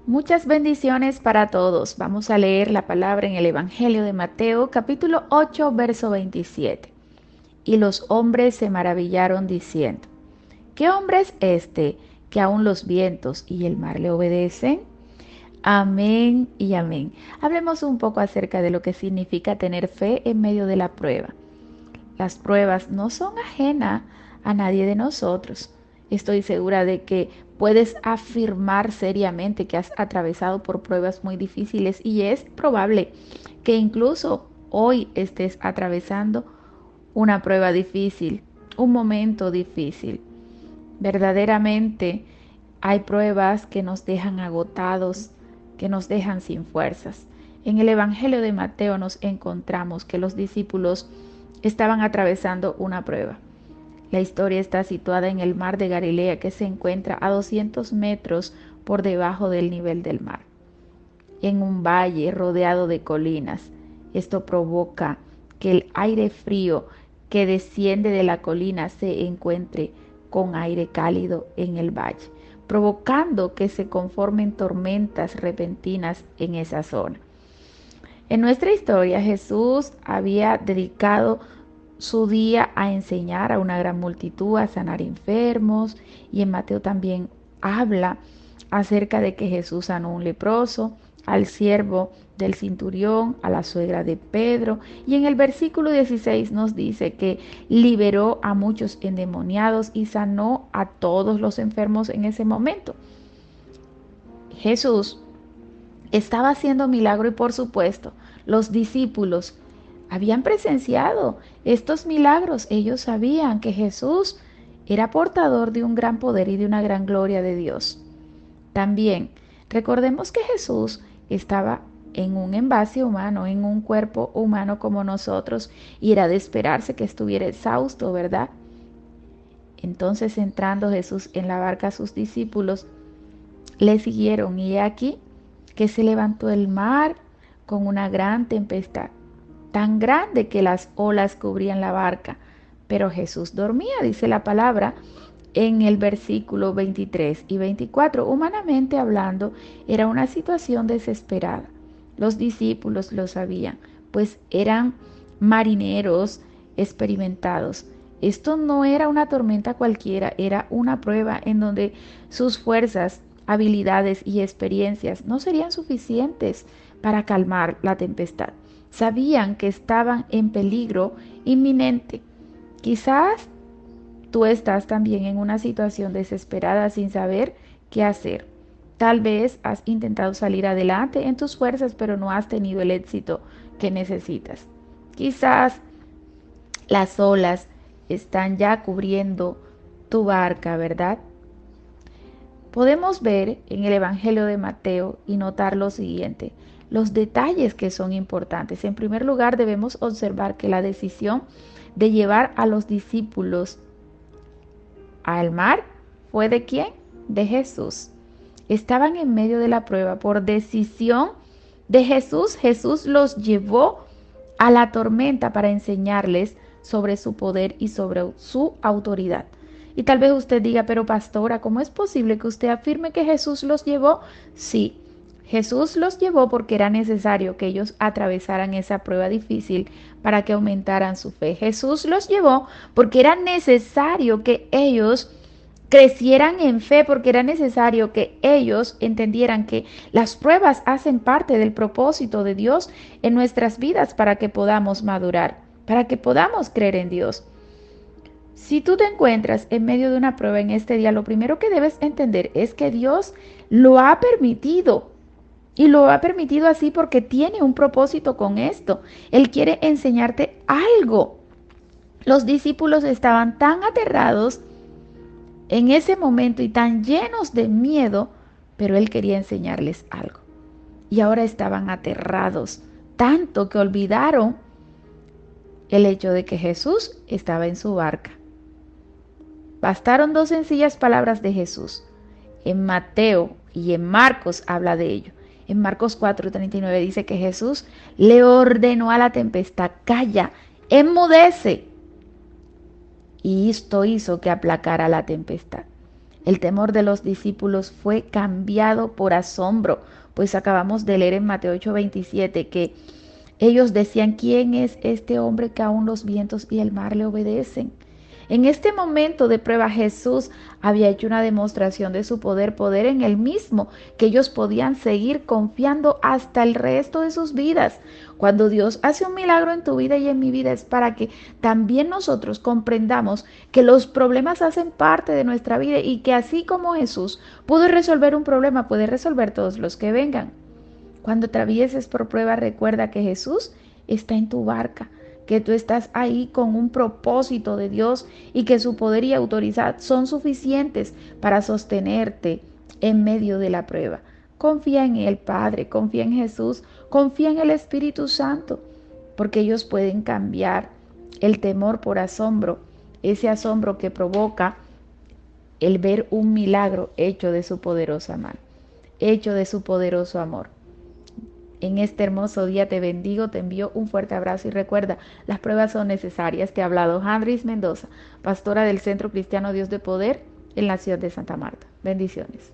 Muchas bendiciones para todos. Vamos a leer la palabra en el Evangelio de Mateo, capítulo 8, verso 27. Y los hombres se maravillaron diciendo, ¿qué hombre es este que aun los vientos y el mar le obedecen? Amén y amén. Hablemos un poco acerca de lo que significa tener fe en medio de la prueba. Las pruebas no son ajenas a nadie de nosotros. Estoy segura de que puedes afirmar seriamente que has atravesado por pruebas muy difíciles y es probable que incluso hoy estés atravesando una prueba difícil, un momento difícil. Verdaderamente hay pruebas que nos dejan agotados, que nos dejan sin fuerzas. En el Evangelio de Mateo nos encontramos que los discípulos estaban atravesando una prueba. La historia está situada en el mar de Galilea, que se encuentra a 200 metros por debajo del nivel del mar, en un valle rodeado de colinas. Esto provoca que el aire frío que desciende de la colina se encuentre con aire cálido en el valle, provocando que se conformen tormentas repentinas en esa zona. En nuestra historia, Jesús había dedicado su día a enseñar a una gran multitud, a sanar enfermos, y en Mateo también habla acerca de que Jesús sanó a un leproso, al siervo del centurión, a la suegra de Pedro, y en el versículo 16 nos dice que liberó a muchos endemoniados y sanó a todos los enfermos en ese momento. Jesús estaba haciendo milagro y por supuesto los discípulos habían presenciado estos milagros. Ellos sabían que Jesús era portador de un gran poder y de una gran gloria de Dios. También recordemos que Jesús estaba en un envase humano, en un cuerpo humano como nosotros, y era de esperarse que estuviera exhausto, ¿verdad? Entonces, entrando Jesús en la barca, sus discípulos le siguieron y he aquí que se levantó el mar con una gran tempestad, tan grande que las olas cubrían la barca. Pero Jesús dormía, dice la palabra en el versículo 23 y 24. Humanamente hablando, era una situación desesperada. Los discípulos lo sabían, pues eran marineros experimentados. Esto no era una tormenta cualquiera, era una prueba en donde sus fuerzas, habilidades y experiencias no serían suficientes para calmar la tempestad. Sabían que estaban en peligro inminente. Quizás tú estás también en una situación desesperada sin saber qué hacer. Tal vez has intentado salir adelante en tus fuerzas, pero no has tenido el éxito que necesitas. Quizás las olas están ya cubriendo tu barca, ¿verdad? Podemos ver en el Evangelio de Mateo y notar lo siguiente, los detalles que son importantes. En primer lugar, debemos observar que la decisión de llevar a los discípulos al mar fue ¿de quién? De Jesús. Estaban en medio de la prueba por decisión de Jesús. Jesús los llevó a la tormenta para enseñarles sobre su poder y sobre su autoridad. Y tal vez usted diga, pero pastora, ¿cómo es posible que usted afirme que Jesús los llevó? Sí, Jesús los llevó porque era necesario que ellos atravesaran esa prueba difícil para que aumentaran su fe. Jesús los llevó porque era necesario que ellos crecieran en fe, porque era necesario que ellos entendieran que las pruebas hacen parte del propósito de Dios en nuestras vidas para que podamos madurar, para que podamos creer en Dios. Si tú te encuentras en medio de una prueba en este día, lo primero que debes entender es que Dios lo ha permitido. Y lo ha permitido así porque tiene un propósito con esto. Él quiere enseñarte algo. Los discípulos estaban tan aterrados en ese momento y tan llenos de miedo, pero Él quería enseñarles algo. Y ahora estaban aterrados, tanto que olvidaron el hecho de que Jesús estaba en su barca. Bastaron dos sencillas palabras de Jesús. En Mateo y en Marcos habla de ello. En Marcos 4:39 dice que Jesús le ordenó a la tempestad, calla, enmudece. Y esto hizo que aplacara la tempestad. El temor de los discípulos fue cambiado por asombro, pues acabamos de leer en Mateo 8:27 que ellos decían, ¿quién es este hombre que aún los vientos y el mar le obedecen? En este momento de prueba Jesús había hecho una demostración de su poder en él mismo, que ellos podían seguir confiando hasta el resto de sus vidas. Cuando Dios hace un milagro en tu vida y en mi vida es para que también nosotros comprendamos que los problemas hacen parte de nuestra vida y que así como Jesús pudo resolver un problema, puede resolver todos los que vengan. Cuando atravieses por prueba, recuerda que Jesús está en tu barca, que tú estás ahí con un propósito de Dios y que su poder y autoridad son suficientes para sostenerte en medio de la prueba. Confía en el Padre, confía en Jesús, confía en el Espíritu Santo, porque ellos pueden cambiar el temor por asombro, ese asombro que provoca el ver un milagro hecho de su poderosa mano, hecho de su poderoso amor. En este hermoso día te bendigo, te envío un fuerte abrazo y recuerda, las pruebas son necesarias. Te ha hablado Handris Mendoza, pastora del Centro Cristiano Dios de Poder en la ciudad de Santa Marta. Bendiciones.